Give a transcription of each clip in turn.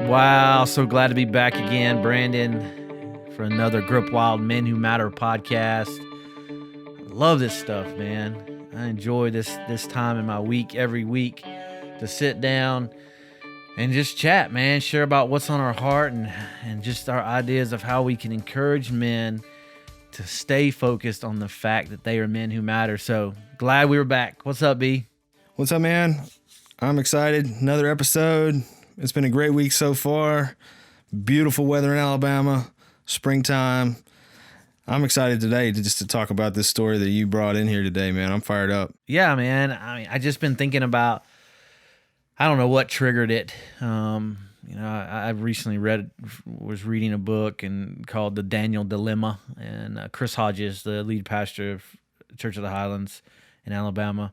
Wow, so glad to be back again, Brandon, for another Grip Wild Men Who Matter podcast. Love this stuff, man. I enjoy this time in my week, every week, to sit down and just chat, man. Share about what's on our heart and just our ideas of how we can encourage men to stay focused on the fact that they are men who matter. So glad we were back. What's up, B? What's up, man? I'm excited. Another episode. It's been a great week so far. Beautiful weather in Alabama, springtime. I'm excited today to talk about this story that you brought in here today, man. I'm fired up. Yeah, man. I mean, I just been thinking about, I don't know what triggered it. I recently was reading a book called The Daniel Dilemma, and Chris Hodges, the lead pastor of Church of the Highlands in Alabama,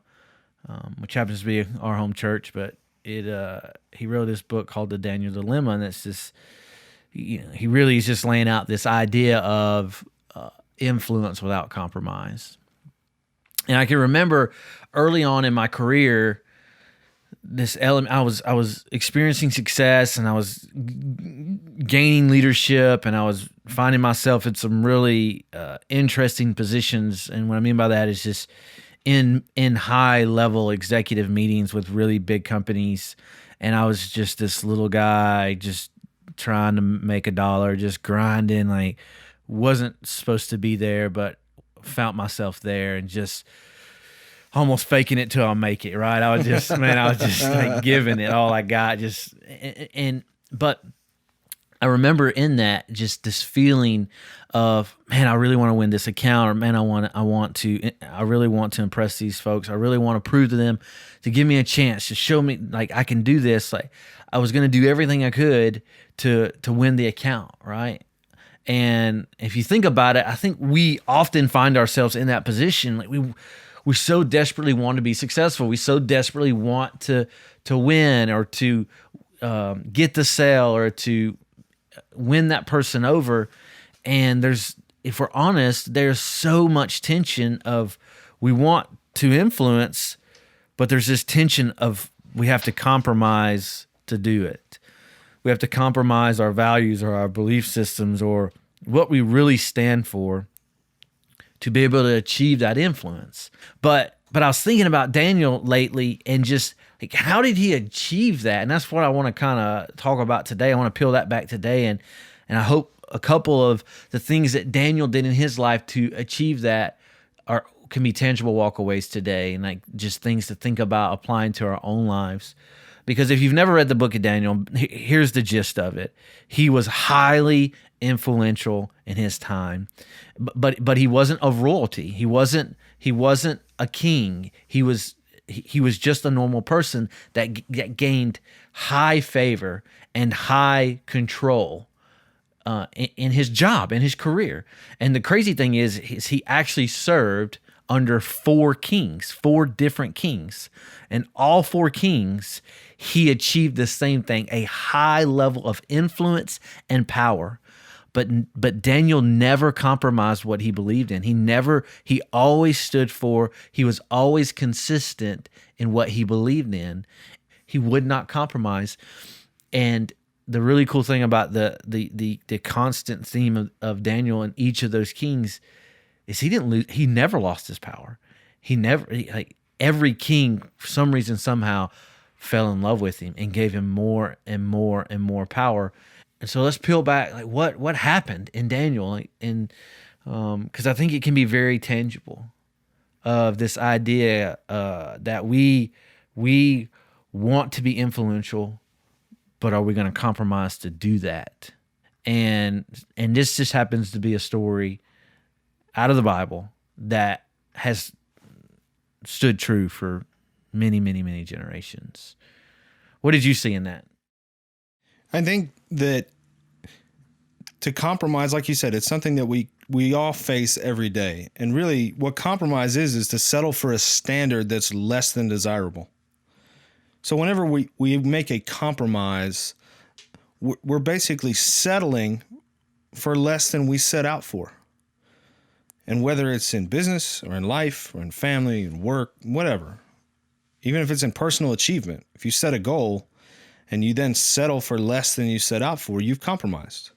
which happens to be our home church, but he wrote this book called The Daniel Dilemma, and it's just, he really is just laying out this idea of influence without compromise. And I can remember early on in my career, this element, I was experiencing success, and I was gaining leadership, and I was finding myself in some really interesting positions. And what I mean by that is just in high level executive meetings with really big companies. And I was just this little guy just trying to make a dollar, just grinding, like wasn't supposed to be there, but found myself there and just almost faking it till I make it, right? I was just like giving it all I got, but I remember in that just this feeling of, man, I really want to win this account, or man, I really want to impress these folks. I really want to prove to them to give me a chance, to show me like I can do this. Like I was going to do everything I could to win the account, right? And if you think about it, I think we often find ourselves in that position. Like we so desperately want to be successful. We so desperately want to win, or to get the sale, or to win that person over. And if we're honest, there's so much tension of we want to influence, but there's this tension of we have to compromise to do it. We have to compromise our values or our belief systems or what we really stand for to be able to achieve that influence. But I was thinking about Daniel lately, and just like, how did he achieve that? And that's what I want to kind of talk about today. I want to peel that back today, and I hope a couple of the things that Daniel did in his life to achieve that can be tangible walkaways today, and like just things to think about applying to our own lives. Because if you've never read the book of Daniel, here's the gist of it. He was highly influential in his time, but he wasn't of royalty. He wasn't a king. He was just a normal person that gained high favor and high control in his job, in his career. And the crazy thing is he actually served under four different kings. And all four kings, he achieved the same thing, a high level of influence and power. But Daniel never compromised what he believed in. He always stood for, he was always consistent in what he believed in. He would not compromise. And the really cool thing about the constant theme of Daniel and each of those kings is he never lost his power. Every king, for some reason, somehow fell in love with him and gave him more and more and more power. And so let's peel back, like what happened in Daniel, because I think it can be very tangible of this idea that we want to be influential, but are we going to compromise to do that? And this just happens to be a story out of the Bible that has stood true for many, many, many generations. What did you see in that? I think that to compromise, like you said, it's something that we all face every day. And really what compromise is to settle for a standard that's less than desirable. So whenever we make a compromise, we're basically settling for less than we set out for. And whether it's in business or in life or in family and work, whatever, even if it's in personal achievement, if you set a goal and you then settle for less than you set out for, you've compromised.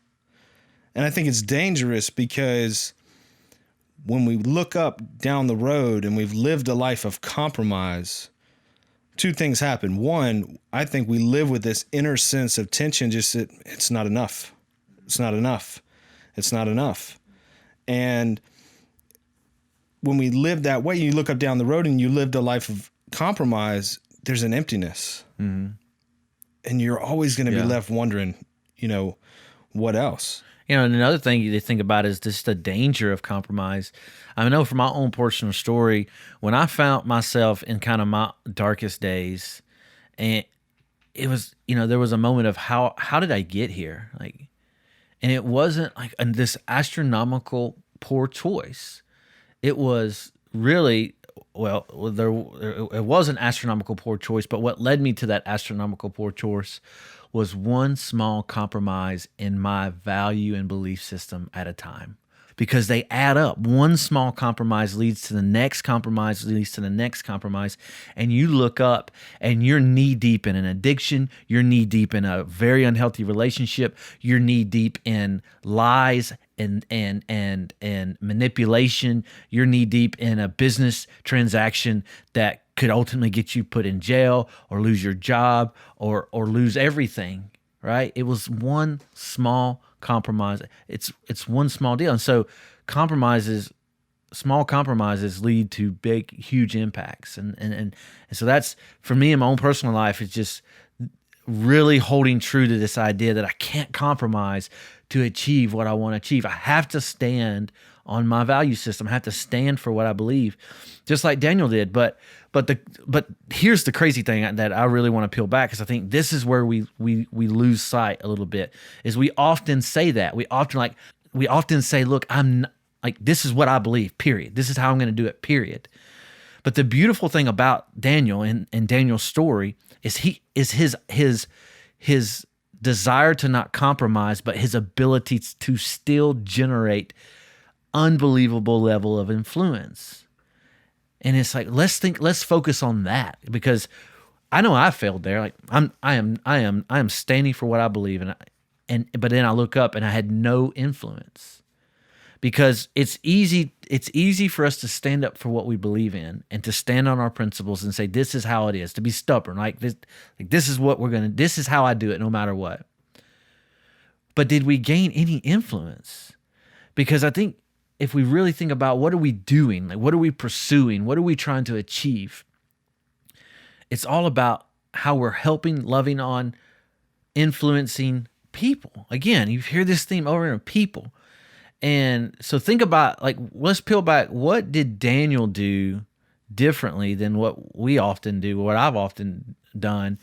And I think it's dangerous because when we look up down the road and we've lived a life of compromise, two things happen. One, I think we live with this inner sense of tension, just that it's not enough. It's not enough. It's not enough. And when we live that way, you look up down the road and you lived a life of compromise, there's an emptiness. Mm-hmm. And you're always going to be left wondering, what else? And another thing you think about is just the danger of compromise. I know from my own personal story, when I found myself in kind of my darkest days, and it was, there was a moment of how did I get here? And it wasn't like this astronomical poor choice. It was really, it was an astronomical poor choice, but what led me to that astronomical poor choice was one small compromise in my value and belief system at a time, because they add up. One small compromise leads to the next compromise, leads to the next compromise. And you look up and you're knee deep in an addiction. You're knee deep in a very unhealthy relationship. You're knee deep in lies and manipulation. You're knee deep in a business transaction that could ultimately get you put in jail or lose your job or lose everything, right? It was one small compromise. It's one small deal. And so small compromises lead to big, huge impacts. And so that's, for me in my own personal life, it's just really holding true to this idea that I can't compromise to achieve what I want to achieve. I have to stand on my value system. I have to stand for what I believe, just like Daniel did. But here's the crazy thing that I really want to peel back, because I think this is where we lose sight a little bit. Is we often say that we often say, look, this is what I believe. Period. This is how I'm going to do it. Period. But the beautiful thing about Daniel and Daniel's story is his desire to not compromise, but his ability to still generate unbelievable level of influence. And it's like, let's focus on that, because I know I failed there. Like I am standing for what I believe, but then I look up and I had no influence, because it's easy for us to stand up for what we believe in and to stand on our principles and say, this is how it is, to be stubborn. This is what this is how I do it no matter what. But did we gain any influence? Because I think if we really think about what are we doing, what are we pursuing, what are we trying to achieve, it's all about how we're helping, loving on, influencing people. Again, you hear this theme over and over, people. And so think about, let's peel back. What did Daniel do differently than what we often do, what I've often done?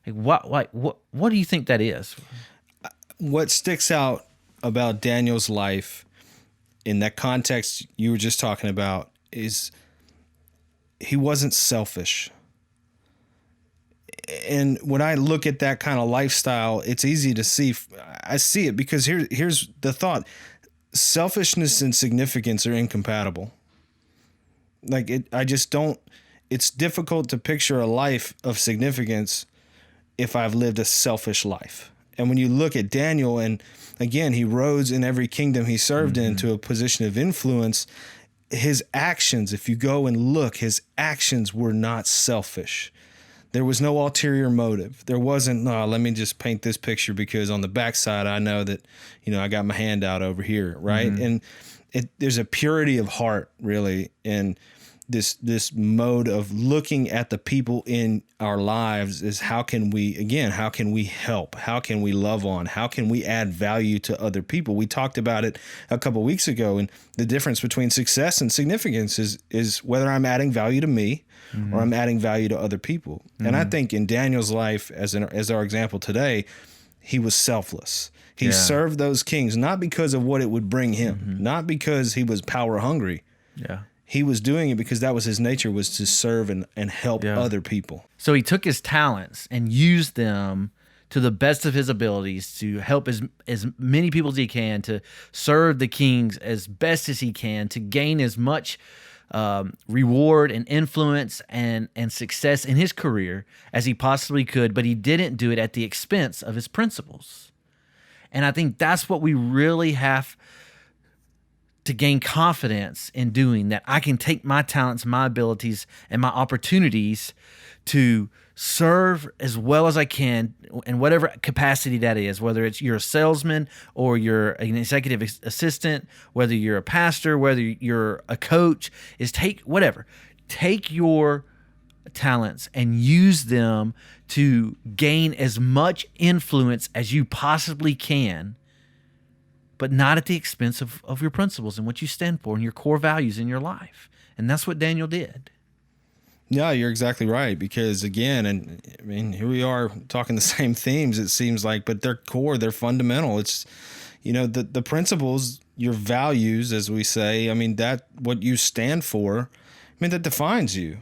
What do you think that is? What sticks out about Daniel's life in that context you were just talking about is he wasn't selfish. And when I look at that kind of lifestyle, it's easy to see. I see it because here's the thought. Selfishness and significance are incompatible. It's difficult to picture a life of significance if I've lived a selfish life. And when you look at Daniel, and again, he rose in every kingdom he served in to a position of influence, his actions, if you go and look, his actions were not selfish. There was no ulterior motive. There wasn't, let me just paint this picture because on the backside, I know that, I got my hand out over here, right? Mm-hmm. And there's a purity of heart, really, in this mode of looking at the people in our lives is how can we help? How can we love on? How can we add value to other people? We talked about it a couple of weeks ago, and the difference between success and significance is whether I'm adding value to me or I'm adding value to other people. Mm-hmm. And I think in Daniel's life, as our example today, he was selfless. He served those kings, not because of what it would bring him, not because he was power hungry. Yeah. He was doing it because that was his nature, was to serve and help other people. So he took his talents and used them to the best of his abilities to help as many people as he can, to serve the kings as best as he can, to gain as much reward and influence and success in his career as he possibly could, but he didn't do it at the expense of his principles. And I think that's what we really have to gain confidence in doing, that I can take my talents, my abilities, and my opportunities to serve as well as I can in whatever capacity that is, whether it's you're a salesman or you're an executive assistant, whether you're a pastor, whether you're a coach, is take your talents and use them to gain as much influence as you possibly can, but not at the expense of your principles and what you stand for and your core values in your life. And that's what Daniel did. Yeah, you're exactly right. Because again, and I mean, here we are talking the same themes, it seems like, but they're core, they're fundamental. It's, the principles, your values, as we say, I mean, that what you stand for, I mean, that defines you.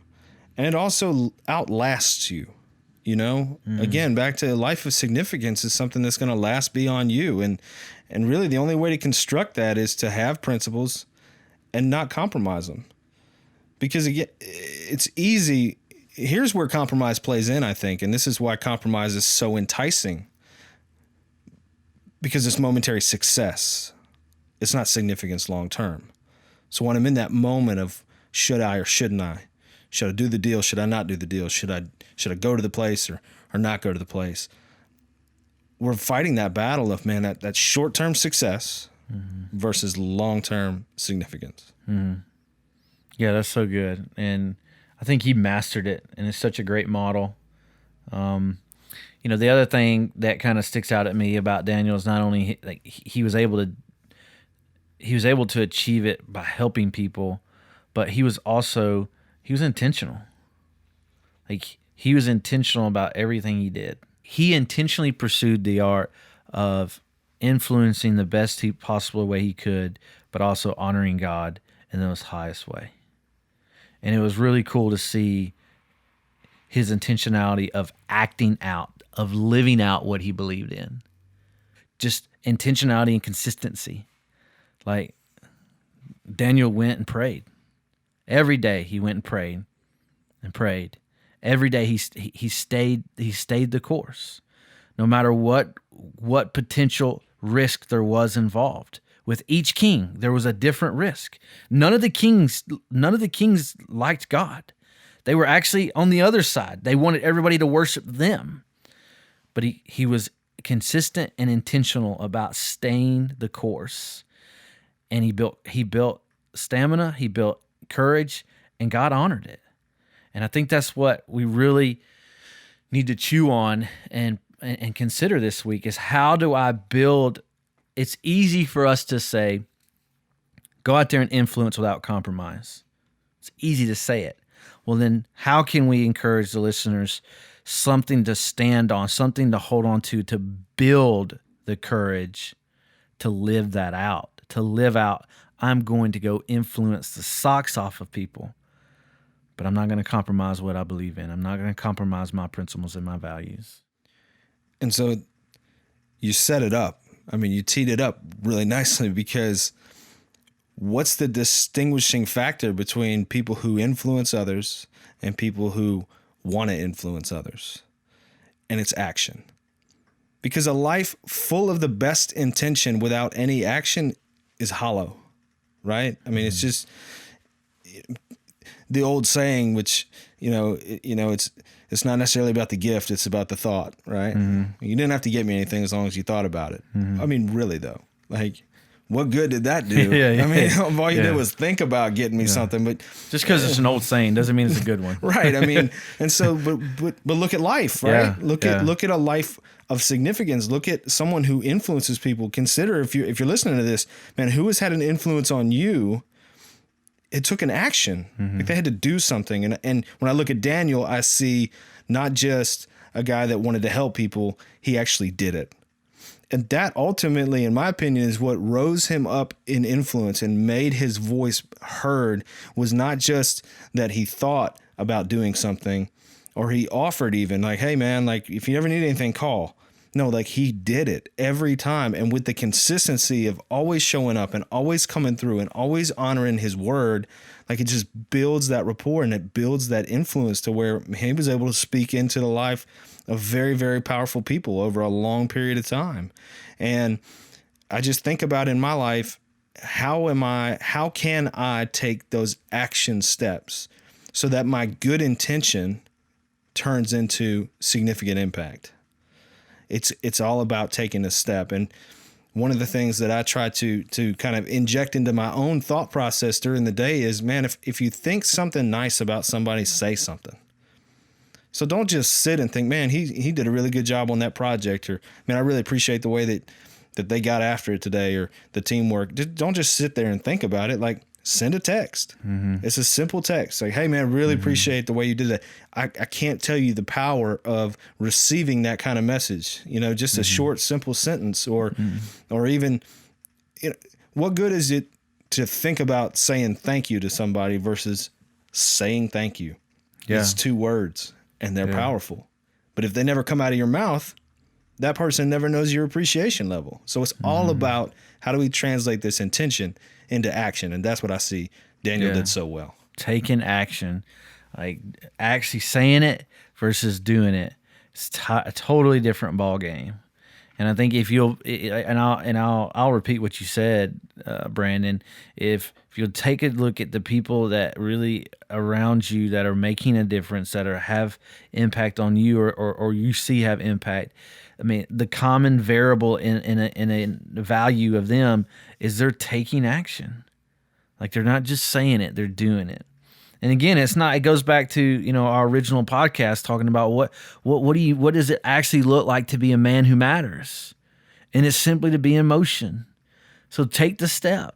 And it also outlasts you. Again, back to life of significance is something that's going to last beyond you. And really the only way to construct that is to have principles and not compromise them. Because again, it's easy. Here's where compromise plays in, I think. And this is why compromise is so enticing. Because it's momentary success. It's not significance long term. So when I'm in that moment of should I or shouldn't I? Should I do the deal? Should I not do the deal? Should I go to the place or not go to the place? We're fighting that battle of, man, that short-term success versus long-term significance. Mm-hmm. Yeah, that's so good. And I think he mastered it, and it's such a great model. The other thing that kind of sticks out at me about Daniel is not only like he was able to achieve it by helping people, but he was intentional. Like, he was intentional about everything he did. He intentionally pursued the art of influencing the best possible way he could, but also honoring God in the most highest way. And it was really cool to see his intentionality of acting out, of living out what he believed in. Just intentionality and consistency. Like, Daniel went and prayed. Every day he went and prayed and prayed. Every day he stayed the course, no matter what potential risk there was involved. With each king, there was a different risk. None of the kings liked God. They were actually on the other side. They wanted everybody to worship them. But he was consistent and intentional about staying the course. And he built stamina, he built courage, and God honored it. And I think that's what we really need to chew on and consider this week is, how do I build? It's easy for us to say, go out there and influence without compromise. It's easy to say it. Well, then how can we encourage the listeners something to stand on, something to hold on to build the courage to live that out, I'm going to go influence the socks off of people, but I'm not going to compromise what I believe in. I'm not going to compromise my principles and my values. And so you set it up. I mean, you teed it up really nicely, because what's the distinguishing factor between people who influence others and people who want to influence others? And it's action. Because a life full of the best intention without any action is hollow, right? I mean, it's just the old saying, which, it's not necessarily about the gift, it's about the thought, right? Mm-hmm. You didn't have to get me anything as long as you thought about it. Mm-hmm. I mean, really though, like, what good did that do? I mean, all you did was think about getting me something, but just because it's an old saying doesn't mean it's a good one. Right. I mean, and so, but look at life, right? Look at a life of significance. Look at someone who influences people. Consider, if you're listening to this, man, who has had an influence on you. It took an action. Mm-hmm. Like, they had to do something. And when I look at Daniel, I see not just a guy that wanted to help people, he actually did it. And that ultimately, in my opinion, is what rose him up in influence and made his voice heard, was not just that he thought about doing something or he offered even, like, hey man, like, if you ever need anything, call. No, like he did it every time. And with the consistency of always showing up and always coming through and always honoring his word, like it just builds that rapport and it builds that influence to where he was able to speak into the life of very, very powerful people over a long period of time. And I just think about in my life, how can I take those action steps so that my good intention turns into significant impact? It's all about taking a step. And one of the things that I try to kind of inject into my own thought process during the day is, man, if you think something nice about somebody, say something. So don't just sit and think, man, he did a really good job on that project, or man, I really appreciate the way that they got after it today, or the teamwork. Don't just sit there and think about it. Like, send a text. Mm-hmm. It's a simple text. Like, hey, man, really appreciate the way you did that. I can't tell you the power of receiving that kind of message. You know, just a short, simple sentence, or even, you know, what good is it to think about saying thank you to somebody versus saying thank you? Yeah. It's 2 words, and they're powerful. But if they never come out of your mouth, that person never knows your appreciation level. So it's all about how do we translate this intention into action. And that's what I see Daniel did so well. Taking action, like actually saying it versus doing it. It's a totally different ball game. And I think if you'll, and I'll repeat what you said, Brandon. If you'll take a look at the people that really around you that are making a difference, that have impact on you, or you see have impact. I mean, the common variable in a value of them is they're taking action. Like, they're not just saying it, they're doing it. And again, it goes back to, you know, our original podcast talking about what does it actually look like to be a man who matters? And it's simply to be in motion. So take a step,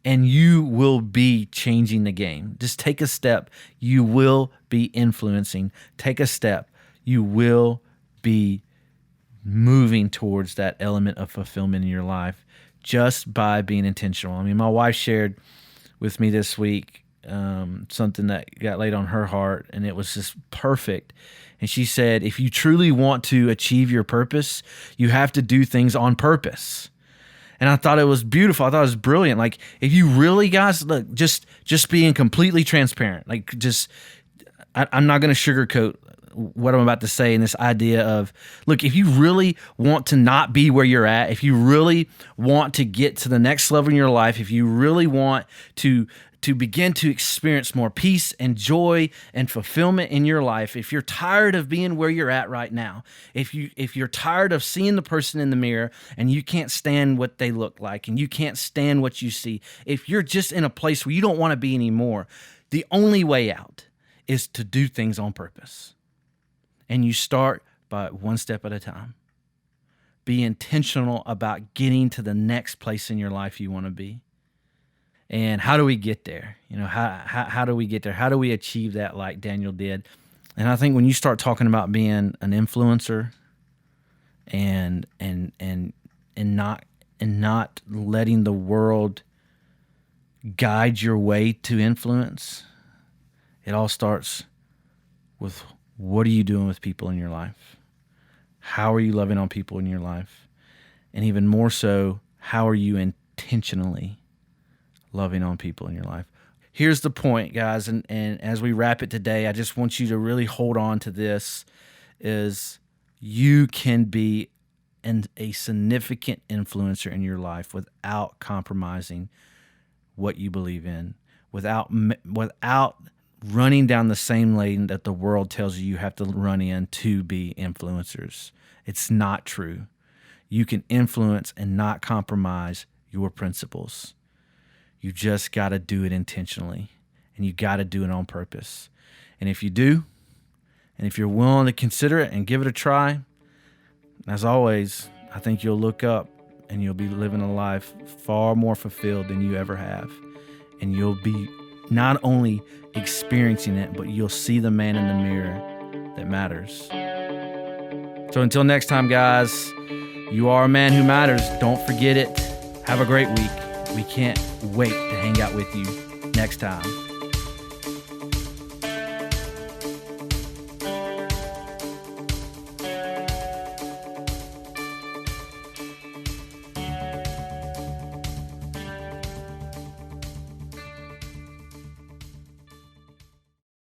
and you will be changing the game. Just take a step. You will be influencing. Take a step. You will be moving towards that element of fulfillment in your life just by being intentional. I mean, my wife shared with me this week something that got laid on her heart, and it was just perfect. And she said, if you truly want to achieve your purpose, you have to do things on purpose. And I thought it was beautiful. I thought it was brilliant. Like, if you really, guys, look, just being completely transparent, like, I'm not going to sugarcoat what I'm about to say in this idea of, look, if you really want to not be where you're at, if you really want to get to the next level in your life, if you really want to begin to experience more peace and joy and fulfillment in your life, if you're tired of being where you're at right now, if you're tired of seeing the person in the mirror and you can't stand what they look like and you can't stand what you see, if you're just in a place where you don't want to be anymore, the only way out is to do things on purpose. And you start by one step at a time. Be intentional about getting to the next place in your life you want to be. And how do we get there? You know, how do we get there? How do we achieve that like Daniel did? And I think when you start talking about being an influencer and not letting the world guide your way to influence, it all starts with, what are you doing with people in your life? How are you loving on people in your life? And even more so, how are you intentionally loving on people in your life? Here's the point, guys, and as we wrap it today, I just want you to really hold on to this, is you can be a significant influencer in your life without compromising what you believe in, without running down the same lane that the world tells you have to run in to be influencers. It's not true. You can influence and not compromise your principles. You just got to do it intentionally, and you got to do it on purpose. And if you do, and if you're willing to consider it and give it a try, as always, I think you'll look up and you'll be living a life far more fulfilled than you ever have. And you'll be not only experiencing it, but you'll see the man in the mirror that matters. So until next time, guys, you are a man who matters. Don't forget it. Have a great week. We can't wait to hang out with you next time.